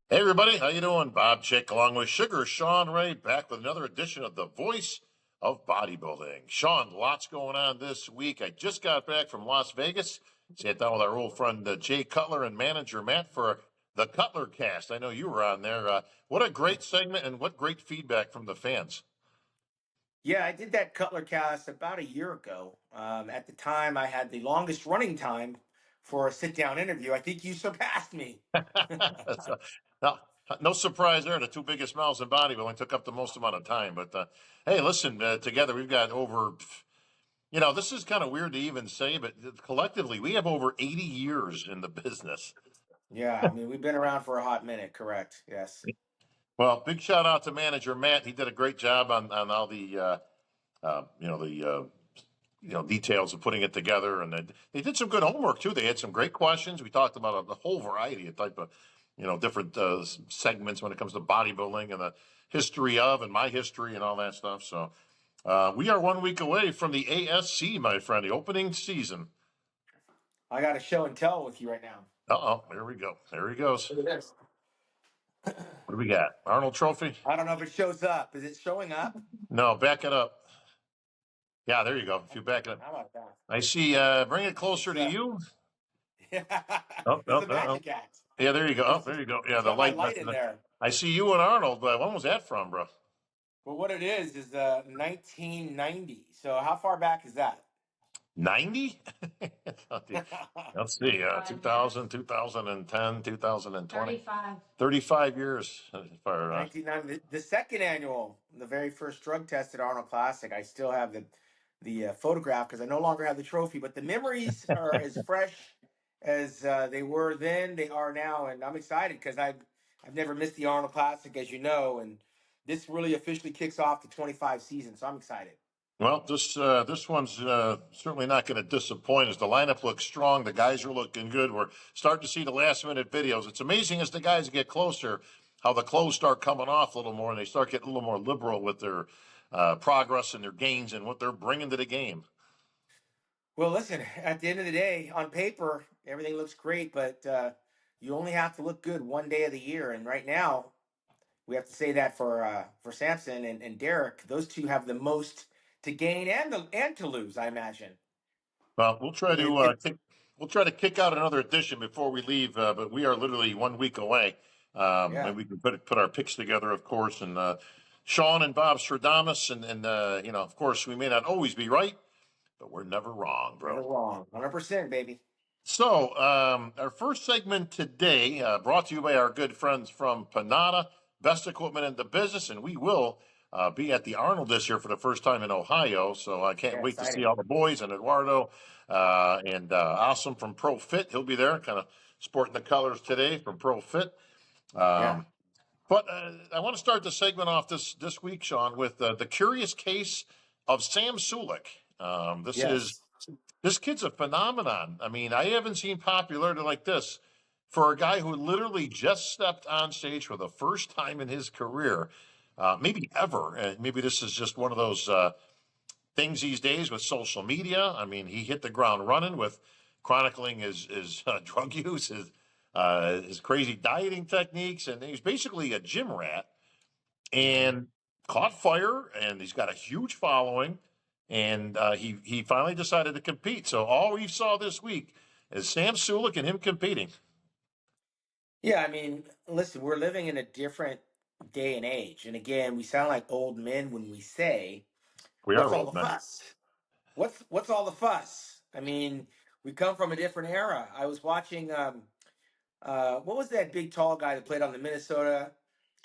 Hey everybody, how you doing? Bob Chick along with Sugar Sean Ray back with another edition of the Voice of Bodybuilding. Sean, lots going on this week. I just got back from Las Vegas. Sat down with our old friend Jay Cutler and manager Matt for the Cutler Cast. I know you were on there. What a great segment and what great feedback from the fans. Yeah, I did that Cutler cast about a year ago. At the time, I had the longest running time for a sit down interview. I think you surpassed me. So, no, no surprise there. The two biggest mouths in bodybuilding took up the most amount of time. But hey, listen, together we've got over. This is kind of weird to even say, but collectively, we have over 80 years in the business. Yeah, I mean, we've been around for a hot minute, correct? Yes. Well, big shout out to manager Matt. He did a great job on all the details of putting it together, and they did some good homework too. They had some great questions. We talked about a whole variety of type of different segments when it comes to bodybuilding and the history of and my history and all that stuff. So we are 1 week away from the ASC, my friend, the opening season. I got a show and tell with you right now. There we go. There he goes. Look at this. What do we got? Arnold Trophy? I don't know if it shows up. Is it showing up? No, back it up. Yeah, there you go. If you back it up. How about that? I see. Bring it closer It's to you. it's a magic act. Yeah, there you go. Oh, there you go. Yeah, It's the got my light. light in there. I see you and Arnold. When was that from, bro? Well, what it is 1990. So how far back is that? 90? Let's see. 2000, 2010, 2020. 35. 35 years. 1990, the second annual, the very first drug test at Arnold Classic. I still have the photograph because I no longer have the trophy, but the memories are as fresh as they were then. They are now, and I'm excited because I've never missed the Arnold Classic, as you know, and this really officially kicks off the 25 season. So I'm excited. Well, this one's certainly not going to disappoint as the lineup looks strong. The guys are looking good. We're starting to see the last minute videos. It's amazing as the guys get closer how the clothes start coming off a little more and they start getting a little more liberal with their progress and their gains and what they're bringing to the game. Well, listen, at the end of the day, on paper, everything looks great, but you only have to look good one day of the year. And right now, we have to say that for Samson and Derek, those two have the most to gain and to lose, I imagine. Well, we'll try It, to it, we'll try to kick out another edition before we leave, but we are literally 1 week away. yeah. And we can put our picks together, of course, and Sean and Bob Stradamus, and of course, we may not always be right, but we're never wrong, Never bro. wrong. 100%, baby. So, our first segment today, brought to you by our good friends from Panada, best equipment in the business, and we will be at the Arnold this year for the first time in Ohio. So I can't Yeah, wait to see exciting. all the boys and Eduardo and Awesome from Pro Fit. He'll be there, kind of sporting the colors today from Pro Fit. Yeah. Um, but I want to start the segment off this week, Sean, with the curious case of Sam Sulek. Yes. This kid's a phenomenon. I mean, I haven't seen popularity like this for a guy who literally just stepped on stage for the first time in his career, maybe ever. Maybe this is just one of those things these days with social media. I mean, he hit the ground running with chronicling his drug use, his crazy dieting techniques, and he's basically a gym rat and caught fire, and he's got a huge following, and he finally decided to compete. So all we saw this week is Sam Sulek and him competing. Yeah, I mean, listen, we're living in a different day and age. And again, we sound like old men when we say, We what's are all the old men. fuss? What's all the fuss? I mean, we come from a different era. I was watching what was that big tall guy that played on the Minnesota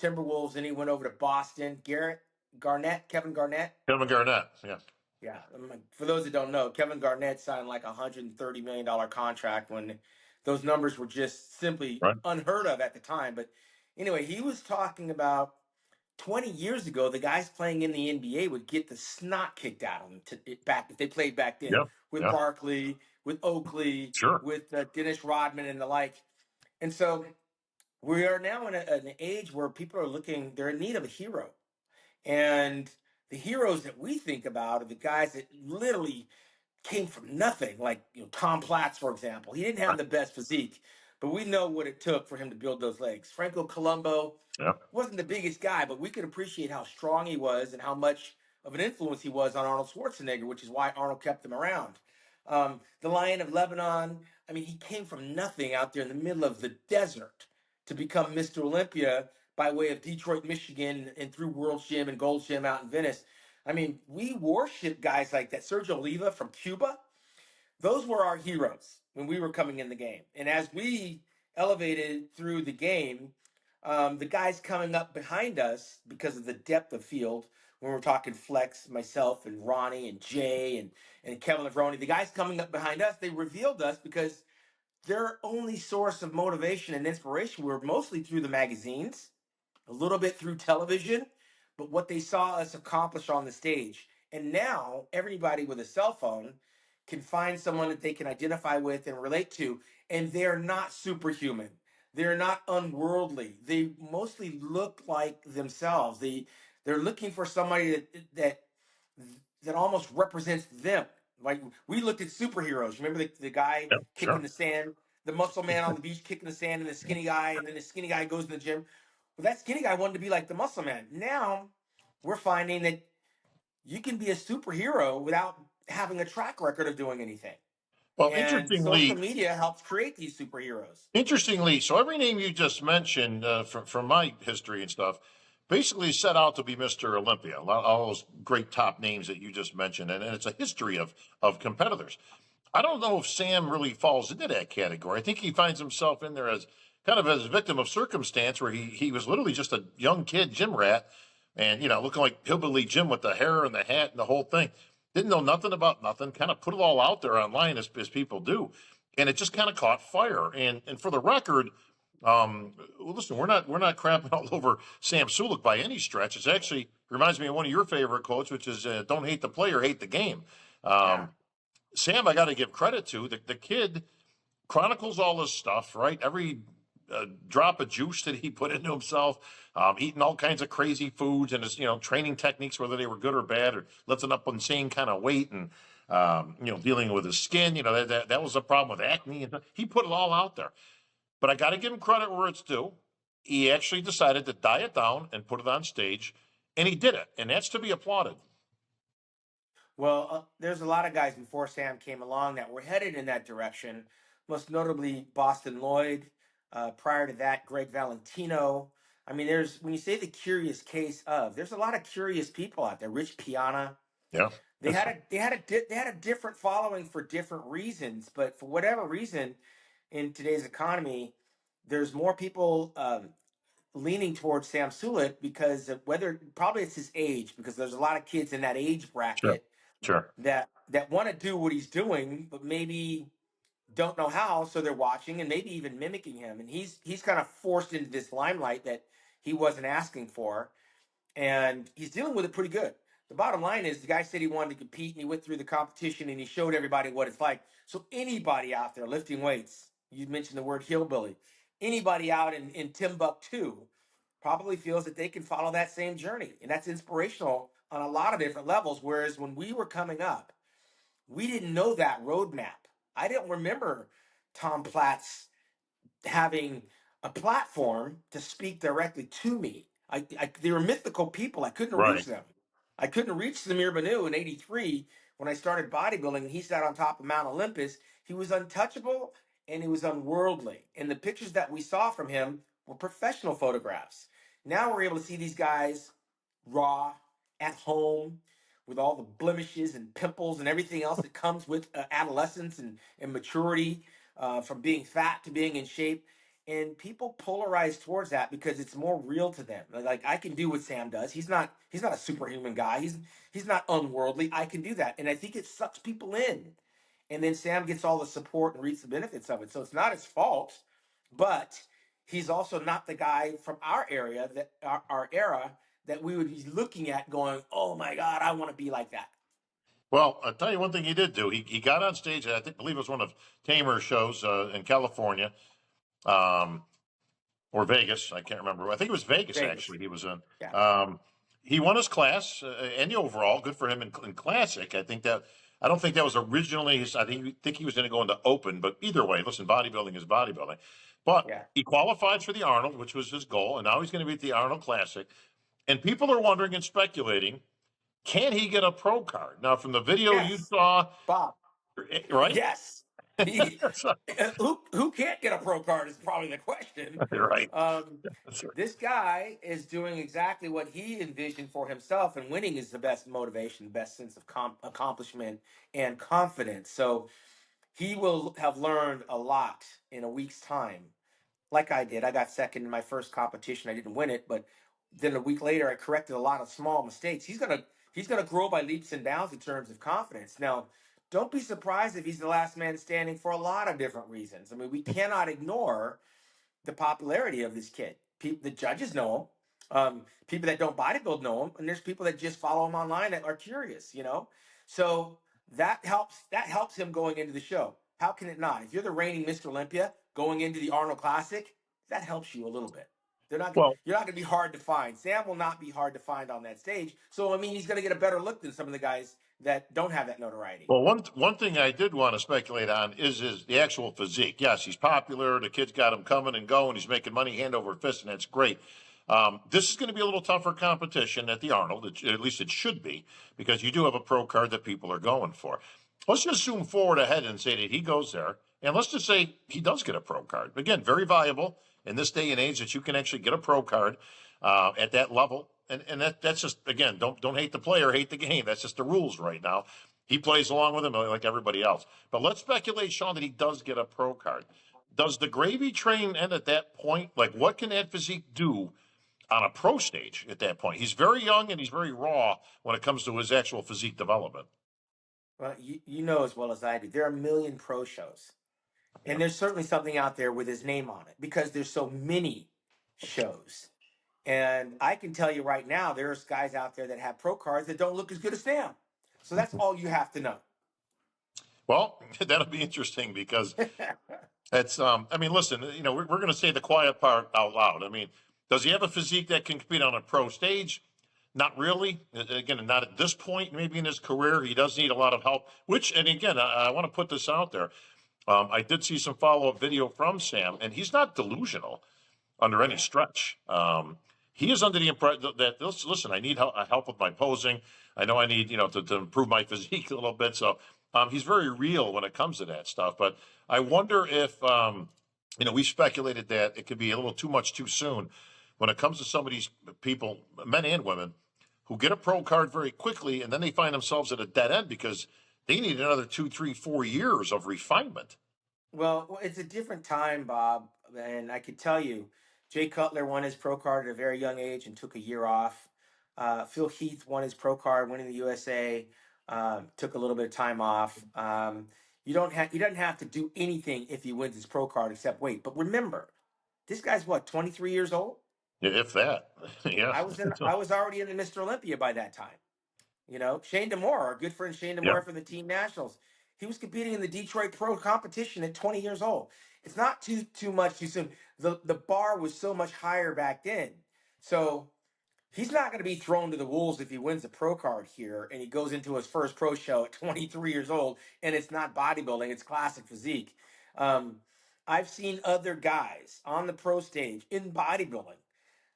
Timberwolves and he went over to Boston? Kevin Garnett. Kevin Garnett, yeah. Yeah, for those that don't know, Kevin Garnett signed like $130 million contract when those numbers were just simply Right. unheard of at the time. But anyway, he was talking about 20 years ago, the guys playing in the NBA would get the snot kicked out of them back if they played back then Yeah. with Yeah. Barkley, with Oakley, Sure. with Dennis Rodman and the like. And so we are now in an age where people are they're in need of a hero. And the heroes that we think about are the guys that literally came from nothing, like Tom Platz, for example. He didn't have the best physique, but we know what it took for him to build those legs. Franco Columbu Yeah. wasn't the biggest guy, but we could appreciate how strong he was and how much of an influence he was on Arnold Schwarzenegger, which is why Arnold kept him around. The Lion of Lebanon, I mean, he came from nothing out there in the middle of the desert to become Mr. Olympia by way of Detroit, Michigan, and through World's Gym and Gold's Gym out in Venice. I mean, we worship guys like that. Sergio Oliva from Cuba, those were our heroes when we were coming in the game. And as we elevated through the game, the guys coming up behind us, because of the depth of field, when we're talking Flex, myself and Ronnie and Jay and Kevin Levroni, the guys coming up behind us, they revealed us because their only source of motivation and inspiration were mostly through the magazines, a little bit through television, but what they saw us accomplish on the stage. And now everybody with a cell phone can find someone that they can identify with and relate to, and they're not superhuman. They're not unworldly. They mostly look like themselves. They're looking for somebody that almost represents them. Like we looked at superheroes. Remember the guy Yeah. kicking Sure. the sand, the muscle man on the beach kicking the sand, and the skinny guy, and then the skinny guy goes in the gym. Well, that skinny guy wanted to be like the muscle man. Now we're finding that you can be a superhero without having a track record of doing anything. Well, And social media helps create these superheroes. so every name you just mentioned from my history and stuff basically set out to be Mr. Olympia. All those great top names that you just mentioned, and it's a history of competitors. I don't know if Sam really falls into that category. I think he finds himself in there as kind of as a victim of circumstance, where he was literally just a young kid gym rat, and looking like hillbilly Jim with the hair and the hat and the whole thing. Didn't know nothing about nothing. Kind of put it all out there online as people do, and it just kind of caught fire. And for the record, well, listen, we're not crapping all over Sam Sulek by any stretch. It actually reminds me of one of your favorite quotes, which is "Don't hate the player, hate the game." Yeah. Sam, I got to give credit to the kid chronicles all this stuff, right? Every drop of juice that he put into himself, eating all kinds of crazy foods, and his training techniques, whether they were good or bad, or lifting up insane kind of weight, and dealing with his skin. That was a problem with acne, and he put it all out there. But I got to give him credit where it's due. He actually decided to diet down and put it on stage, and he did it, and that's to be applauded. Well, there's a lot of guys before Sam came along that were headed in that direction, most notably Boston Lloyd. Prior to that, Greg Valentino. I mean, when you say the curious case of, there's a lot of curious people out there. Rich Piana. Yeah, They had a different following for different reasons, but for whatever reason, in today's economy, there's more people leaning towards Sam Sulek because of whether probably it's his age, because there's a lot of kids in that age sure, bracket sure. that want to do what he's doing, but maybe don't know how, so they're watching and maybe even mimicking him. And he's kind of forced into this limelight that he wasn't asking for, and he's dealing with it pretty good. The bottom line is the guy said he wanted to compete, and he went through the competition, and he showed everybody what it's like. So anybody out there lifting weights, you mentioned the word hillbilly, anybody out in Timbuktu probably feels that they can follow that same journey, and that's inspirational on a lot of different levels. Whereas when we were coming up, we didn't know that roadmap. I didn't remember Tom Platz having a platform to speak directly to me. They were mythical people. I couldn't reach Right. them. I couldn't reach Samir Banu in '83 when I started bodybuilding, and he sat on top of Mount Olympus. He was untouchable and he was unworldly. And the pictures that we saw from him were professional photographs. Now we're able to see these guys raw, at home, with all the blemishes and pimples and everything else that comes with adolescence and maturity, from being fat to being in shape. And people polarize towards that because it's more real to them. Like I can do what Sam does. He's not a superhuman guy. He's not unworldly. I can do that. And I think it sucks people in. And then Sam gets all the support and reaps the benefits of it. So it's not his fault, but he's also not the guy from our area that our era that we would be looking at going, oh my God, I want to be like that. Well, I'll tell you one thing he did do. He got on stage. Believe it was one of Tamer's shows in California, um, or Vegas. I can't remember. I think it was Vegas, Vegas. actually. He was in. Yeah. He won his class and the overall. Good for him in classic. I think that I don't think that was originally his. I think he was going to go into open, but either way, listen, bodybuilding is bodybuilding. But Yeah. he qualified for the Arnold, which was his goal, and now he's going to be at the Arnold Classic. And people are wondering and speculating, can he get a pro card? Now, from the video you Yes, saw, Bob. right? Yes. He, So- who can't get a pro card is probably the question. right. Um, That's right. this guy is doing exactly what he envisioned for himself, and winning is the best motivation, the best sense of accomplishment and confidence. So he will have learned a lot in a week's time. Like I did. I got second in my first competition. I didn't win it, but then a week later I corrected a lot of small mistakes. He's gonna grow by leaps and bounds in terms of confidence. Now, don't be surprised if he's the last man standing for a lot of different reasons. I mean, we cannot ignore the popularity of this kid. People, the judges know him. People that don't bodybuild know him, and there's people that just follow him online that are curious. So that helps. That helps him going into the show. How can it not? If you're the reigning Mr. Olympia going into the Arnold Classic, that helps you a little bit. They're not. Well, You're not going to be hard to find. Sam will not be hard to find on that stage. So I mean, he's going to get a better look than some of the guys that don't have that notoriety. Well, one thing I did want to speculate on is the actual physique. Yes, he's popular. The kid's got him coming and going. He's making money hand over fist, and that's great. This is going to be a little tougher competition at the Arnold. At least it should be, because you do have a pro card that people are going for. Let's just zoom forward ahead and say that he goes there, and let's just say he does get a pro card. Again, very valuable in this day and age that you can actually get a pro card at that level. And that's just, again, don't hate the player, hate the game. That's just the rules right now. He plays along with him like everybody else. But let's speculate, Sean, that he does get a pro card. Does the gravy train end at that point? Like, what can that physique do on a pro stage at that point? He's very young and he's very raw when it comes to his actual physique development. Well, you know as well as I do, there are a million pro shows. Yeah. And there's certainly something out there with his name on it because there's so many shows. And I can tell you right now, there's guys out there that have pro cards that don't look as good as Sam. So that's all you have to know. Well, that'll be interesting because it's, I mean, listen, we're going to say the quiet part out loud. I mean, does he have a physique that can compete on a pro stage? Not really. Again, not at this point, maybe in his career. He does need a lot of help, and again, I want to put this out there. I did see some follow-up video from Sam, and he's not delusional under any stretch. He is under the impression that, listen, I need help with my posing. I know I need, to improve my physique a little bit. So he's very real when it comes to that stuff. But I wonder if, we speculated that it could be a little too much too soon when it comes to some of these people, men and women, who get a pro card very quickly and then they find themselves at a dead end because they need another 2, 3, 4 years of refinement. Well, it's a different time, Bob. And I could tell you, Jay Cutler won his pro card at a very young age and took a year off. Phil Heath won his pro card, winning the USA, took a little bit of time off. He doesn't have to do anything if he wins his pro card except wait. But remember, this guy's what, 23 years old? If that, yeah. I was already in the Mr. Olympia by that time. Shane DeMore, our good friend Shane Yeah. DeMore from the Team Nationals, he was competing in the Detroit Pro competition at 20 years old. It's not too much too soon. The bar was so much higher back then. So he's not going to be thrown to the wolves if he wins a pro card here and he goes into his first pro show at 23 years old and it's not bodybuilding, it's classic physique. Um, I've seen other guys on the pro stage in bodybuilding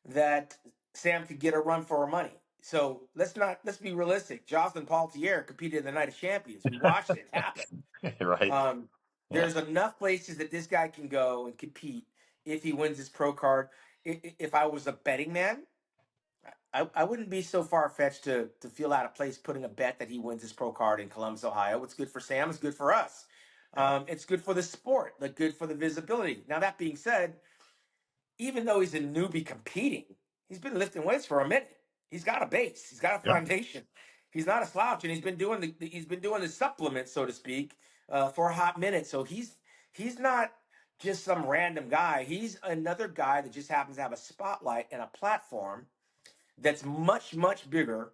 that Sam could get a run for her money. So let's be realistic. Jocelyn Paultier competed in the Night of Champions. We watched it happen. Right. Yeah. There's enough places that this guy can go and compete if he wins his pro card. If I was a betting man, I wouldn't be so far fetched to feel out of place putting a bet that he wins his pro card in Columbus, Ohio. What's good for Sam is good for us. It's good for the sport, like good for the visibility. Now that being said, even though he's a newbie competing, he's been lifting weights for a minute. He's got a base. He's got a Yeah. foundation. He's not a slouch, and he's been doing the supplements, so to speak, for a hot minute. So he's not just some random guy. He's another guy that just happens to have a spotlight and a platform that's much bigger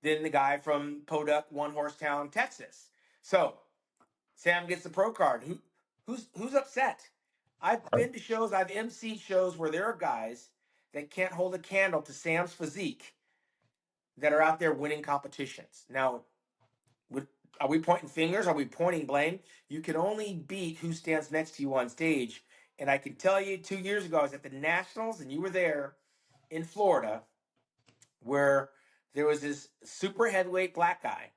than the guy from Podunk, One Horse Town, Texas. So Sam gets the pro card. Who's upset? I've been to shows, I've emceed shows where there are guys that can't hold a candle to Sam's physique that are out there winning competitions. Now, Are we pointing fingers? Are we pointing blame? You can only beat who stands next to you on stage. And I can tell you, 2 years ago, I was at the Nationals, and you were there in Florida, where there was this super heavyweight black guy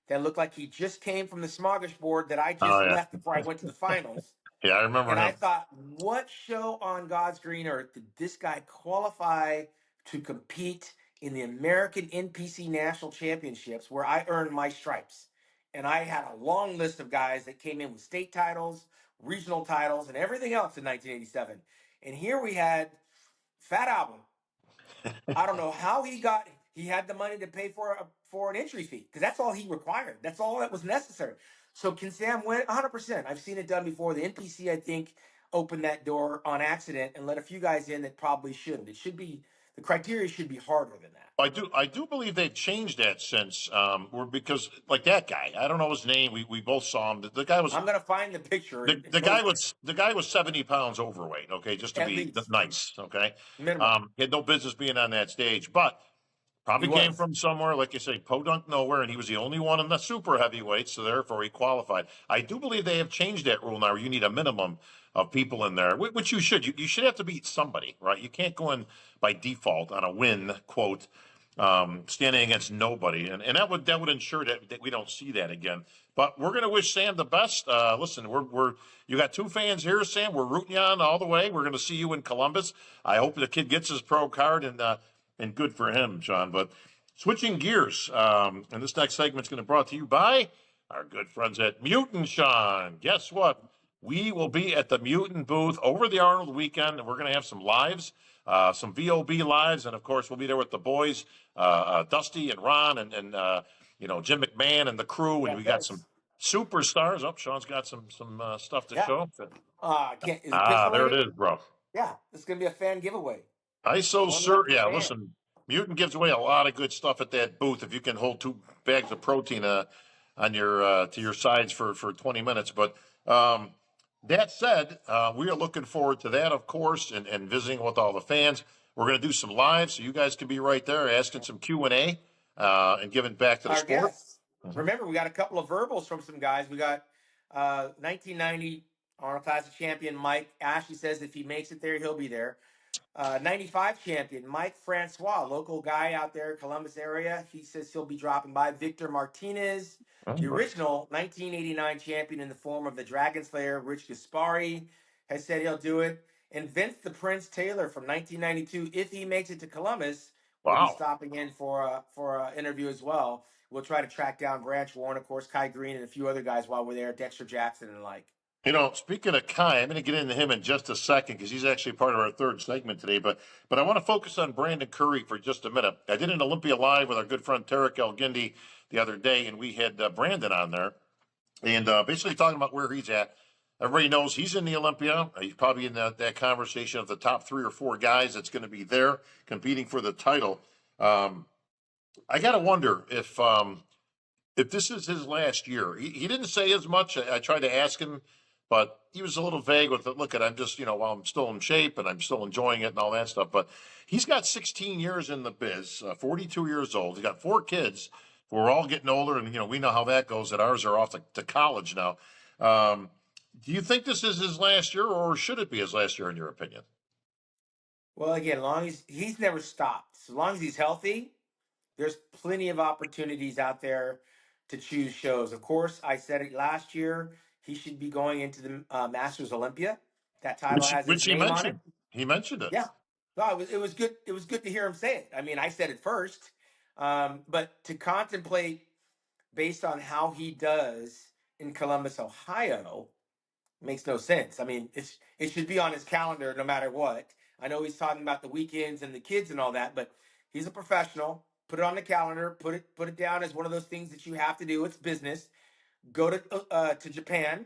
that looked like he just came from the smorgasbord that I Oh just yeah, left before I went to the finals. yeah, I remember And I him. thought, what show on God's green earth did this guy qualify to compete in the American NPC National Championships where I earned my stripes? And I had a long list of guys that came in with state titles, regional titles, and everything else in 1987. And here we had Fat Album. I don't know how he had the money to pay for an entry fee, because that's all he required. That's all that was necessary. So can Sam win? 100%. I've seen it done before. The NPC, I think, opened that door on accident and let a few guys in that probably shouldn't. The criteria should be harder than that. I do believe they've changed that since, because like that guy, I don't know his name. We both saw him. The guy was I'm gonna find the picture the, and the guy post it, was the guy was 70 pounds overweight. Okay, just to at be least nice. Okay, minimum. he had no business being on that stage, but He probably came was. from somewhere, like you say, podunk nowhere, and he was the only one in the super heavyweight, so therefore he qualified. I do believe they have changed that rule now, where you need a minimum of people in there, which you should. You should have to beat somebody, right? You can't go in by default on a win, quote, standing against nobody, and that would ensure that we don't see that again. But we're going to wish Sam the best. Listen, we're you got two fans here, Sam. We're rooting you on all the way. We're going to see you in Columbus. I hope the kid gets his pro card, and good for him, Sean. But switching gears, and this next segment's going to be brought to you by our good friends at Mutant, Sean. Guess what? We will be at the Mutant booth over the Arnold weekend, and we're going to have some lives, some VOB lives, and of course we'll be there with the boys, Dusty and Ron, and Jim McMahon and the crew, and Yeah, we got some Fez. superstars. Oh, Sean's got some stuff to Yeah. show. Can't is it Ah, there it pixelated? is, bro. Yeah, this is gonna be a fan giveaway. ISO, One sir. lucky Yeah, fan. listen, Mutant gives away a lot of good stuff at that booth. If you can hold 2 bags of protein on your to your sides for 20 minutes. But that said, we are looking forward to that, of course, and visiting with all the fans. We're going to do some live, so you guys can be right there asking some Q&A and giving back to the Our sport. guests. Mhm. Remember, we got a couple of verbals from some guys. We got 1990 Arnold Classic champion Mike. Ashley says if he makes it there, he'll be there. 95 champion Mike Francois, local guy out there, Columbus area. He says he'll be dropping by. Victor Martinez, the Oh, original 1989 champion in the form of the Dragon Slayer, Rich Gaspari, has said he'll do it. And Vince the Prince Taylor from 1992, if he makes it to Columbus, will be wow. stopping in for an interview as well. We'll try to track down Branch Warren, of course, Kai Greene, and a few other guys while we're there, Dexter Jackson and the like. Speaking of Kai, I'm going to get into him in just a second because he's actually part of our third segment today. But I want to focus on Brandon Curry for just a minute. I did an Olympia Live with our good friend Tarek Elgindi the other day, and we had Brandon on there, and basically talking about where he's at. Everybody knows he's in the Olympia. He's probably in that conversation of the top 3 or 4 guys that's going to be there competing for the title. I got to wonder if this is his last year. He didn't say as much. I tried to ask him, but he was a little vague with it. Look, I'm just, while I'm still in shape and I'm still enjoying it and all that stuff. But he's got 16 years in the biz, 42 years old. He's got 4 kids. We're all getting older, and, we know how that goes, that ours are off to college now. Do you think this is his last year, or should it be his last year, in your opinion? Well, again, as long as he's never stopped, as long as he's healthy, there's plenty of opportunities out there to choose shows. Of course, I said it last year. He should be going into the Masters Olympia. That title Which, has which his he name on it. mentioned. He mentioned it. Yeah, no, it was good. It was good to hear him say it. I mean, I said it first, but to contemplate based on how he does in Columbus, Ohio, makes no sense. I mean, it should be on his calendar no matter what. I know he's talking about the weekends and the kids and all that, but he's a professional. Put it on the calendar. Put it down as one of those things that you have to do. It's business. Go to Japan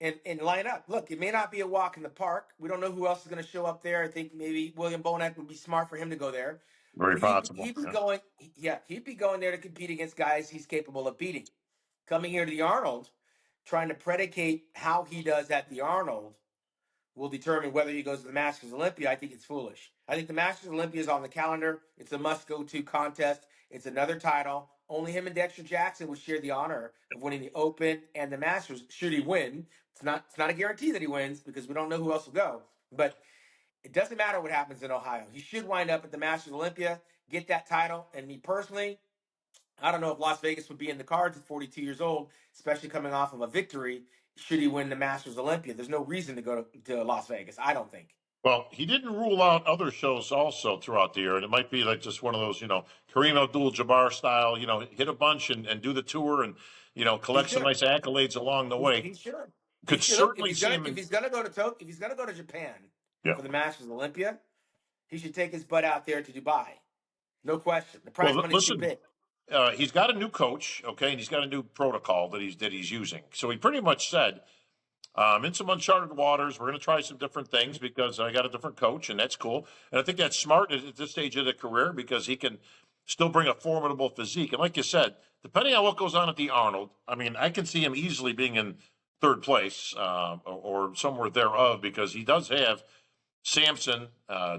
and line up. Look, it may not be a walk in the park. We don't know who else is going to show up there. I think maybe William Bonek would be smart for him to go there, Very but he'd possible. he'd be Yeah. going. Yeah, he'd be going there to compete against guys he's capable of beating. Coming here to the Arnold, trying to predicate how he does at the Arnold will determine whether he goes to the Masters Olympia. I think it's foolish. I think the Masters Olympia is on the calendar. It's a must go to contest. It's another title. Only him and Dexter Jackson would share the honor of winning the Open and the Masters. Should he win? It's not a guarantee that he wins because we don't know who else will go. But it doesn't matter what happens in Ohio. He should wind up at the Masters Olympia, get that title. And me personally, I don't know if Las Vegas would be in the cards at 42 years old, especially coming off of a victory. Should he win the Masters Olympia? There's no reason to go to Las Vegas, I don't think. Well, he didn't rule out other shows also throughout the year, and it might be like just one of those, Kareem Abdul-Jabbar style, hit a bunch and do the tour and, He collect some should. nice accolades along the way. He should. He Could should look certainly see him in, if he's gonna go to Tokyo, if he's gonna go to Japan yeah. for the Masters Olympia, he should take his butt out there to Dubai. No question. The prize Well, money's too listen, big. he's got a new coach, okay, and he's got a new protocol that he's using. So he pretty much said, in some uncharted waters, we're going to try some different things because I got a different coach, and that's cool. And I think that's smart at this stage of the career because he can still bring a formidable physique. And like you said, depending on what goes on at the Arnold, I mean, I can see him easily being in third place or somewhere thereof because he does have Samson,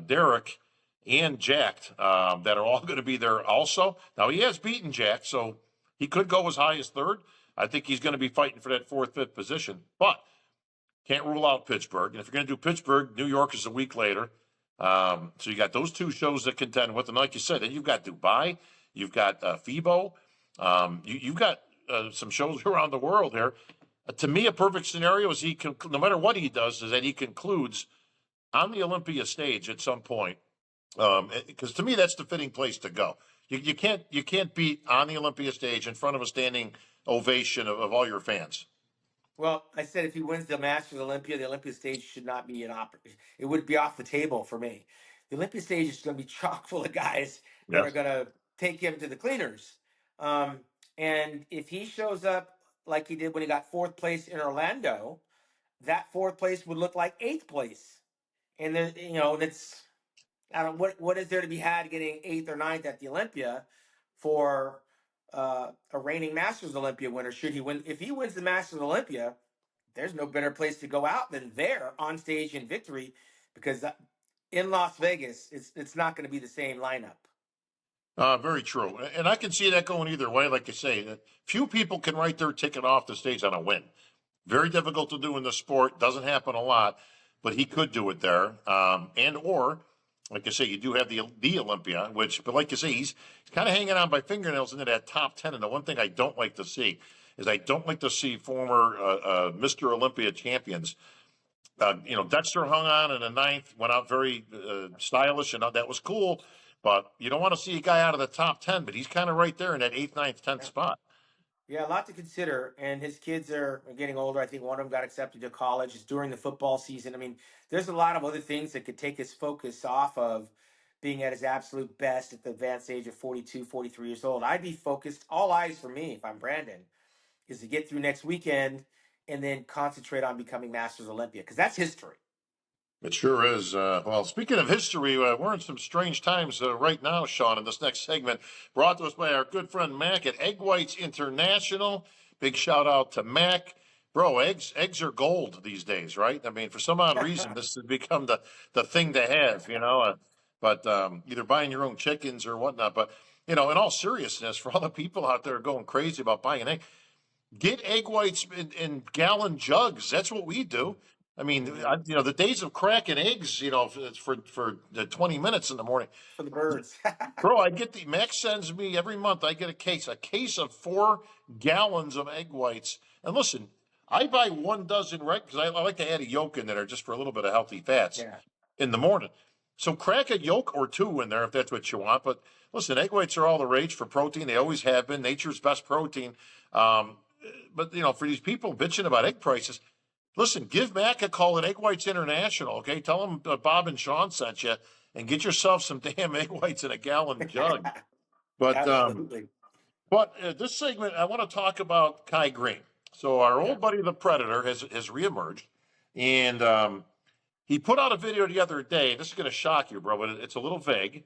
Derek, and Jacked that are all going to be there also. Now, he has beaten Jack, so he could go as high as third. I think he's going to be fighting for that fourth, fifth position. But can't rule out Pittsburgh. And if you're going to do Pittsburgh, New York is a week later. So you got those two shows that contend with. And like you said, then you've got Dubai, you've got FIBO, you've got some shows around the world here. To me, a perfect scenario is no matter what he does, is that he concludes on the Olympia stage at some point. Because to me, that's the fitting place to go. You can't beat on the Olympia stage in front of a standing ovation of all your fans. Well, I said if he wins the Masters Olympia, the Olympia stage should not be it would be off the table for me. The Olympia stage is going to be chock full of guys that are Yes. going to take him to the cleaners. Um, and if he shows up like he did when he got fourth place in Orlando, that fourth place would look like eighth place. And then, that's I don't what is there to be had getting eighth or ninth at the Olympia for a reigning Masters Olympia winner? Should he win? If he wins the Masters Olympia, there's no better place to go out than there on stage in victory, because in Las Vegas, it's not going to be the same lineup. Very true. And I can see that going either way. Like you say, few people can write their ticket off the stage on a win. Very difficult to do in the sport. Doesn't happen a lot, but he could do it there. Or, like I say, you do have the Olympia, but like you say, he's kind of hanging on by fingernails into that top 10. And the one thing I don't like to see is I don't like to see former Mr. Olympia champions. Dexter hung on in the ninth, went out very stylish, and that was cool. But you don't want to see a guy out of the top 10, but he's kind of right there in that 8th, 9th, 10th spot. Yeah, a lot to consider. And his kids are getting older. I think one of them got accepted to college. It's during the football season. I mean, there's a lot of other things that could take his focus off of being at his absolute best at the advanced age of 42, 43 years old. I'd be focused, all eyes for me, if I'm Brandon, is to get through next weekend and then concentrate on becoming Masters Olympia, because that's history. It sure is. Well, speaking of history, we're in some strange times right now, Sean, in this next segment, brought to us by our good friend Mac at Egg Whites International. Big shout out to Mac. Bro, eggs are gold these days, right? I mean, for some odd reason, this has become the thing to have, but either buying your own chickens or whatnot. But, in all seriousness, for all the people out there going crazy about buying an egg, get egg whites in gallon jugs. That's what we do. I mean, the days of cracking eggs, for the 20 minutes in the morning. For the birds. Bro, Max sends me every month, I get a case of 4 gallons of egg whites. And listen, I buy 1 dozen, right? Because I like to add a yolk in there just for a little bit of healthy fats in the morning. So crack a yolk or 2 in there if that's what you want. But listen, egg whites are all the rage for protein. They always have been. Nature's best protein. But, for these people bitching about egg prices, listen, give Mac a call at Egg Whites International, okay? Tell them Bob and Sean sent you, and get yourself some damn egg whites in a gallon jug. But Absolutely. This segment, I want to talk about Kai Greene. So our old buddy, the Predator, has reemerged, and he put out a video the other day. This is going to shock you, bro, but it's a little vague.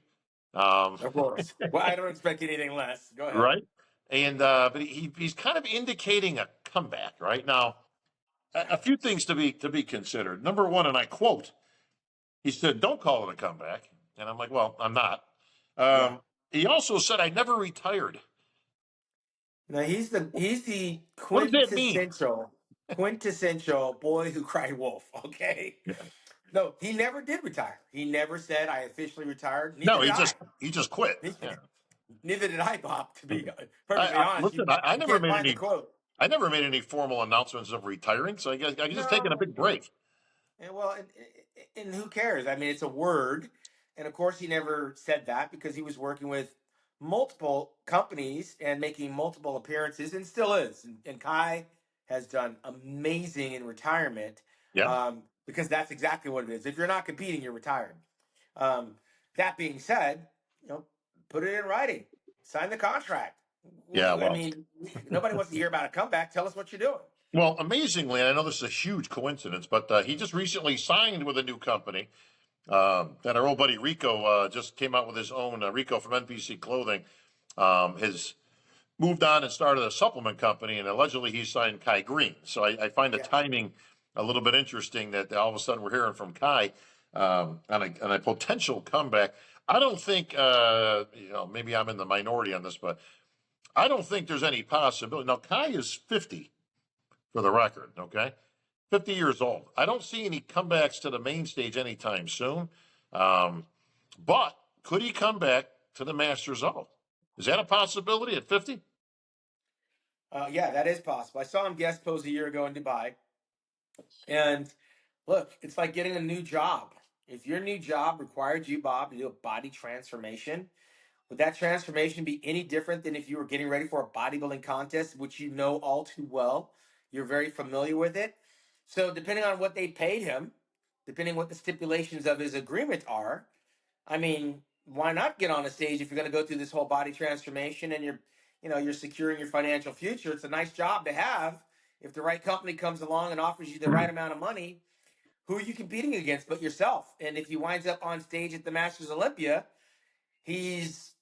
Of course. Well, I don't expect anything less. Go ahead. Right? And but he's kind of indicating a comeback right now. A few things to be considered. Number one, and I quote, he said, "Don't call it a comeback." And I'm like, well, I'm not. He also said, "I never retired." Now he's the What does that mean? quintessential boy who cried wolf. Okay, Yeah. no, he never did retire. He never said I officially retired. Neither No, did I. he just quit. Yeah. Neither did I, Bob. To be perfectly honest, Listen, I you never can't made find the any. quote. I never made any formal announcements of retiring, so I guess I just taking a No, big break. and well, and who cares? I mean, it's a word, and of course, he never said that because he was working with multiple companies and making multiple appearances, and still is. And Kai has done amazing in retirement, Yeah, because that's exactly what it is. If you're not competing, you're retired. Um, that being said, put it in writing, sign the contract. yeah. I mean, nobody wants to hear about a comeback. Tell us what you're doing. Well, amazingly, and I know this is a huge coincidence, but he just recently signed with a new company. And our old buddy Rico just came out with his own. Rico from NPC Clothing has moved on and started a supplement company, and allegedly he signed Kai Greene. So I find the Yeah. timing a little bit interesting that all of a sudden we're hearing from Kai on a potential comeback. I don't think, maybe I'm in the minority on this, but I don't think there's any possibility. Now, Kai is 50 for the record, okay? 50 years old. I don't see any comebacks to the main stage anytime soon. But could he come back to the Masters O? Is that a possibility at 50? Yeah, that is possible. I saw him guest pose a year ago in Dubai. And look, it's like getting a new job. If your new job required you, Bob, to do a body transformation, would that transformation be any different than if you were getting ready for a bodybuilding contest, which you know all too well? You're very familiar with it. So, depending on what they paid him, depending what the stipulations of his agreement are, I mean, why not get on a stage if you're going to go through this whole body transformation and you're securing your financial future? It's a nice job to have. If the right company comes along and offers you the right amount of money, who are you competing against but yourself? And if he winds up on stage at the Masters Olympia, he's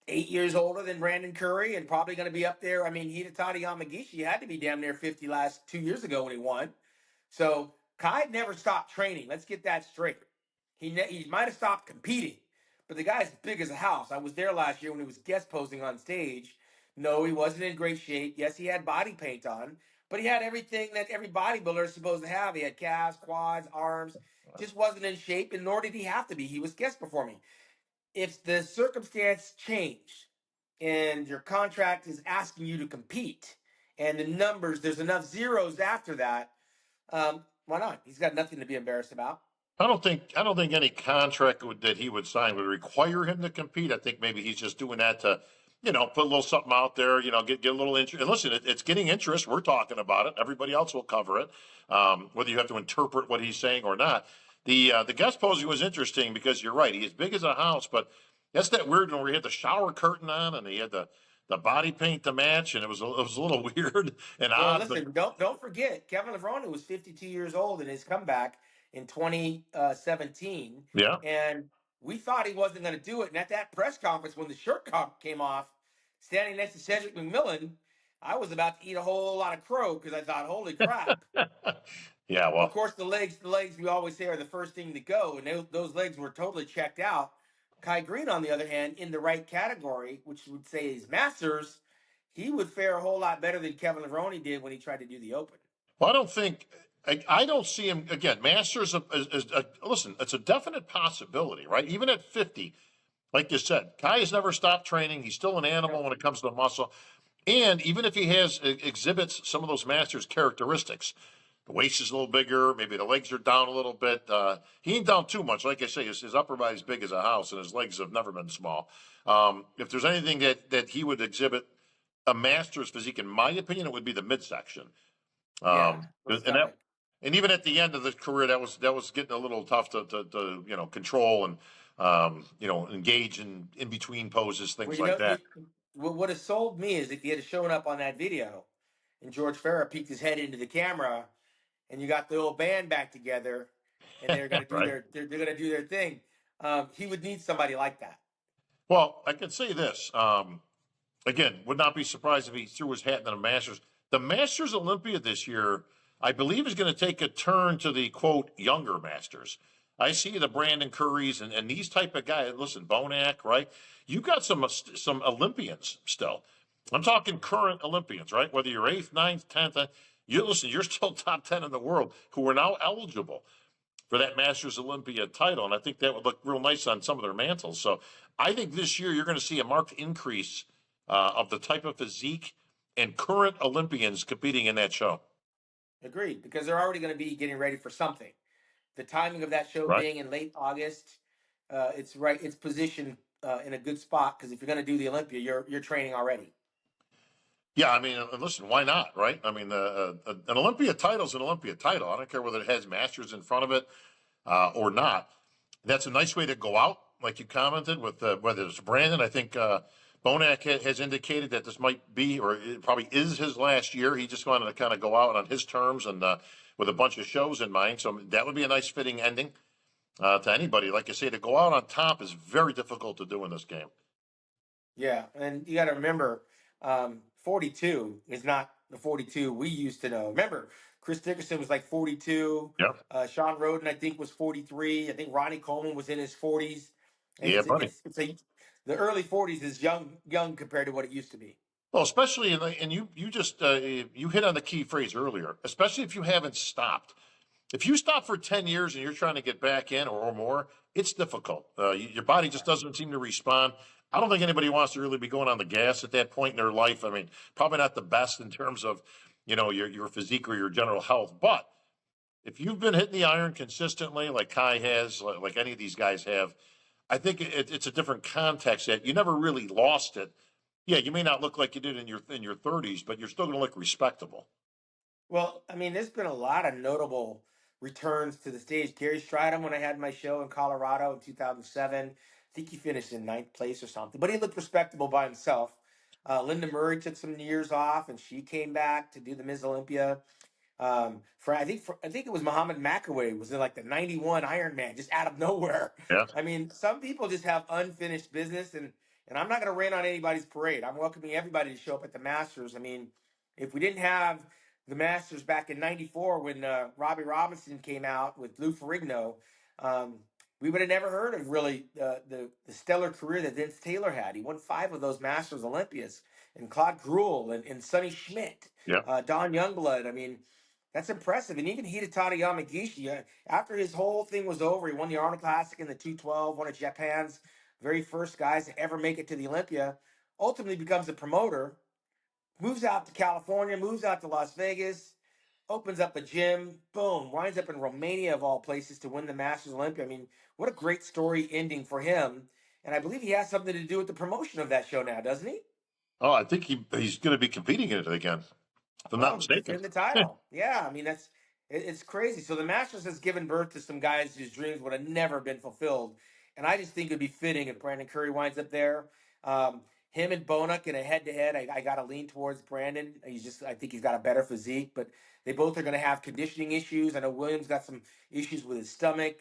8 years older than Brandon Curry and probably going to be up there. I mean, Hidetada Yamagishi had to be damn near 50 last 2 years ago when he won. So Kai never stopped training. Let's get that straight. He might have stopped competing, but the guy's big as a house. I was there last year when he was guest posing on stage. No, he wasn't in great shape. Yes, he had body paint on, but he had everything that every bodybuilder is supposed to have. He had calves, quads, arms. Just wasn't in shape, and nor did he have to be. He was guest performing. If the circumstance changed and your contract is asking you to compete, and the numbers, there's enough zeros after that, why not? He's got nothing to be embarrassed about. I don't think any contract that he would sign would require him to compete. I think maybe he's just doing that to, put a little something out there, get a little interest. And listen, it's getting interest. We're talking about it. Everybody else will cover it, whether you have to interpret what he's saying or not. The guest posing was interesting because you're right. He's big as a house, but that's that weird one where he had the shower curtain on and he had the body paint to match, and it was a little weird and Well, odd. But listen, don't forget, Kevin Levrone was 52 years old in his comeback in 2017, yeah. and we thought he wasn't going to do it. And at that press conference, when the shirt came off, standing next to Cedric McMillan, I was about to eat a whole lot of crow because I thought, "Holy crap!" Yeah, Of well, course, the legs we always say are the first thing to go, and those legs were totally checked out. Kai Greene, on the other hand, in the right category, which would say is Masters, he would fare a whole lot better than Kevin Levrone did when he tried to do the Open. I don't think I don't see him again. Masters listen. It's a definite possibility, right? Even at 50, like you said, Kai has never stopped training. He's still an animal when it comes to muscle, and even if he has exhibits some of those Masters characteristics, the waist is a little bigger, maybe the legs are down a little bit. He ain't down too much. Like I say, his upper body's big as a house, and his legs have never been small. If there's anything that he would exhibit a Masters physique, in my opinion, it would be the midsection. Yeah, the And that, stomach. and even at the end of the career, that was getting a little tough to control and engage in between poses, Well, things like that. what has sold me is if he had shown up on that video and George Farah peeked his head into the camera and you got the old band back together and they're going to do Right. they're going to do their thing. He would need somebody like that. Well, I can say this. Again, would not be surprised if he threw his hat in the Masters. The Masters Olympia this year, I believe, is going to take a turn to the quote younger Masters. I see the Brandon Currys and these type of guys. Listen, Bonac, right? You got some Olympians still. I'm talking current Olympians, right? Whether you're eighth, ninth, tenth, you listen. You're still top 10 in the world who are now eligible for that Masters Olympia title, and I think that would look real nice on some of their mantles. So I think this year you're going to see a marked increase of the type of physique and current Olympians competing in that show. Agreed, because they're already going to be getting ready for something. The timing of that show Right. being in late August, it's right. It's positioned in a good spot because if you're going to do the Olympia, you're training already. Yeah, I mean, listen, why not, right? I mean, an Olympia title is an Olympia title. I don't care whether it has Masters in front of it or not. That's a nice way to go out, like you commented, with whether it's Brandon. I think Bonac has indicated that this might be, or it probably is his last year. He just wanted to kind of go out on his terms and with a bunch of shows in mind. So that would be a nice fitting ending to anybody. Like I say, to go out on top is very difficult to do in this game. Yeah, and you got to remember, 42 is not the 42 we used to know. Remember, Chris Dickerson was like 42. Yeah. Sean Roden, I think, was 43. I think Ronnie Coleman was in his 40s. And Yeah, buddy. the early 40s is young compared to what it used to be. Well, especially and you just you hit on the key phrase earlier. Especially if you haven't stopped. If you stop for 10 years and you're trying to get back in or more, it's difficult. Your body just doesn't seem to respond. I don't think anybody wants to really be going on the gas at that point in their life. I mean, probably not the best in terms of, your physique or your general health. But if you've been hitting the iron consistently, like Kai has, like any of these guys have, I think it's a different context that you never really lost it. Yeah, you may not look like you did in your 30s, but you're still going to look respectable. Well, I mean, there's been a lot of notable returns to the stage. Gary Stridham, when I had my show in Colorado in 2007, I think he finished in ninth place or something, but he looked respectable by himself. Linda Murray took some years off, and she came back to do the Ms. Olympia. I think it was Muhammad McAway was in like the 91 Ironman just out of nowhere. Yeah. I mean, some people just have unfinished business, and I'm not going to rain on anybody's parade. I'm welcoming everybody to show up at the Masters. I mean, if we didn't have the Masters back in '94 when Robbie Robinson came out with Lou Ferrigno, we would have never heard of really the stellar career that Vince Taylor had. He won 5 of those Masters Olympias, and Claude Gruel and Sonny Schmidt, Yeah. Don Youngblood. I mean, that's impressive. And even Hidetani Yamagishi, after his whole thing was over, he won the Arnold Classic in the 212, one of Japan's very first guys to ever make it to the Olympia, ultimately becomes a promoter, moves out to California, moves out to Las Vegas, opens up a gym, boom, winds up in Romania of all places to win the Masters Olympia. I mean, what a great story ending for him. And I believe he has something to do with the promotion of that show now, doesn't he? Oh, I think he's going to be competing in it again, if I'm not Well, mistaken. defend the title. Yeah, I mean it's crazy. So the Masters has given birth to some guys whose dreams would have never been fulfilled, and I just think it'd be fitting if Brandon Curry winds up there. Him and Bonuck in a head-to-head, I got to lean towards Brandon. I think he's got a better physique, but they both are going to have conditioning issues. I know Williams got some issues with his stomach.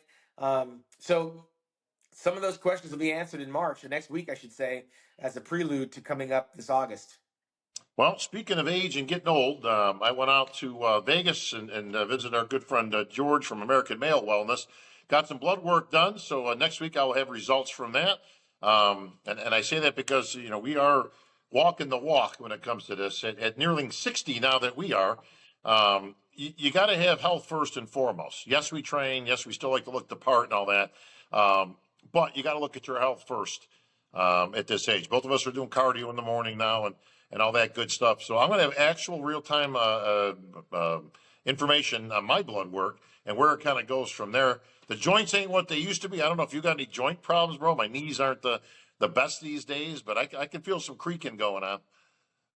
So some of those questions will be answered in March or next week, I should say, as a prelude to coming up this August. Well, speaking of age and getting old, I went out to Vegas and visited our good friend George from American Male Wellness. Got some blood work done, so next week I will have results from that. And I say that because we are walking the walk when it comes to this. At nearing 60 now that we are, you got to have health first and foremost. Yes, we train. Yes, we still like to look the part and all that. But you got to look at your health first at this age. Both of us are doing cardio in the morning now and all that good stuff. So I'm going to have actual real-time information on my blood work and where it kind of goes from there. The joints ain't what they used to be. I don't know if you got any joint problems, bro. My knees aren't the best these days, but I can feel some creaking going on.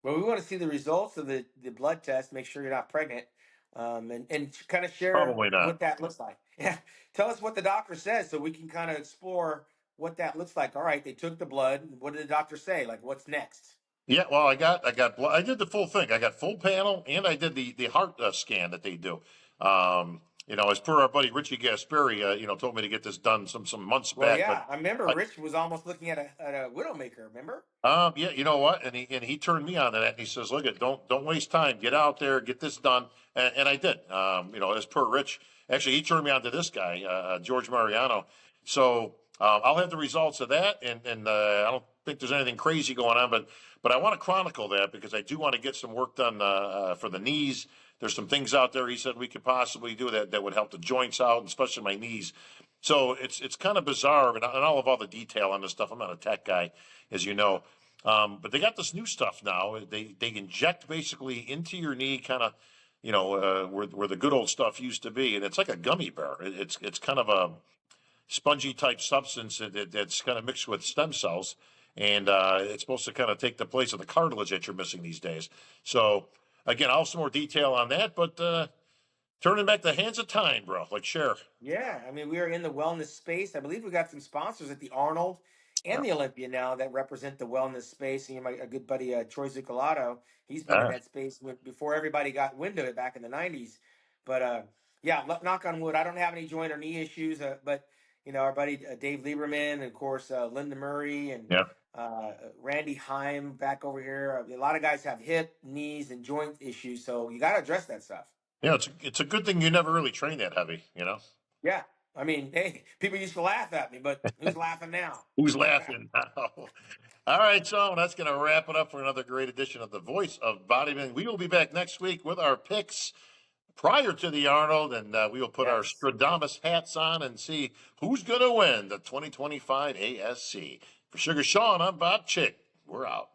Well, we want to see the results of the blood test, make sure you're not pregnant, and kind of share Probably not. what that looks like. Yeah. Tell us what the doctor says so we can kind of explore what that looks like. All right, they took the blood. What did the doctor say? Like, what's next? Yeah, well, I got blood. I did the full thing. I got full panel, and I did the heart scan that they do. As per our buddy Richie Gasperi, told me to get this done some months Well, back. yeah, But I remember Rich was almost looking at a Widowmaker. Remember? yeah, you know what? And he turned me on to that. And he says, "Look, don't waste time. Get out there, get this done." And I did. As per Rich. Actually, he turned me on to this guy, George Mariano. So I'll have the results of that, and I don't think there's anything crazy going on, but I want to chronicle that because I do want to get some work done for the knees. There's some things out there he said we could possibly do that would help the joints out, especially my knees. So it's kind of bizarre, and I'll have all the detail on this stuff. I'm not a tech guy, as you know, but they got this new stuff now. They inject basically into your knee, kind of, where the good old stuff used to be, and it's like a gummy bear. It's kind of a spongy type substance that's kind of mixed with stem cells, and it's supposed to kind of take the place of the cartilage that you're missing these days. So again, I'll have some more detail on that, but turning back the hands of time, bro. Like, share. Yeah, I mean, we are in the wellness space. I believe we got some sponsors at the Arnold and the Olympia now that represent the wellness space. And a good buddy, Troy Zucolato, he's been in Ah, that space before everybody got wind of it back in the '90s. But yeah, knock on wood, I don't have any joint or knee issues. But our buddy Dave Lieberman, and of course Linda Murray and yeah. Randy Heim back over here. A lot of guys have hip, knees, and joint issues, so you got to address that stuff. Yeah, it's a good thing you never really train that heavy. Yeah. I mean, hey, people used to laugh at me, but who's laughing now? Who's laughing now? All right, so that's going to wrap it up for another great edition of the Voice of Bodybuilding. We will be back next week with our picks prior to the Arnold, and we will put our Yes. Stradamus hats on and see who's going to win the 2025 ASC. For Sugar Sean, I'm Bob Chick. We're out.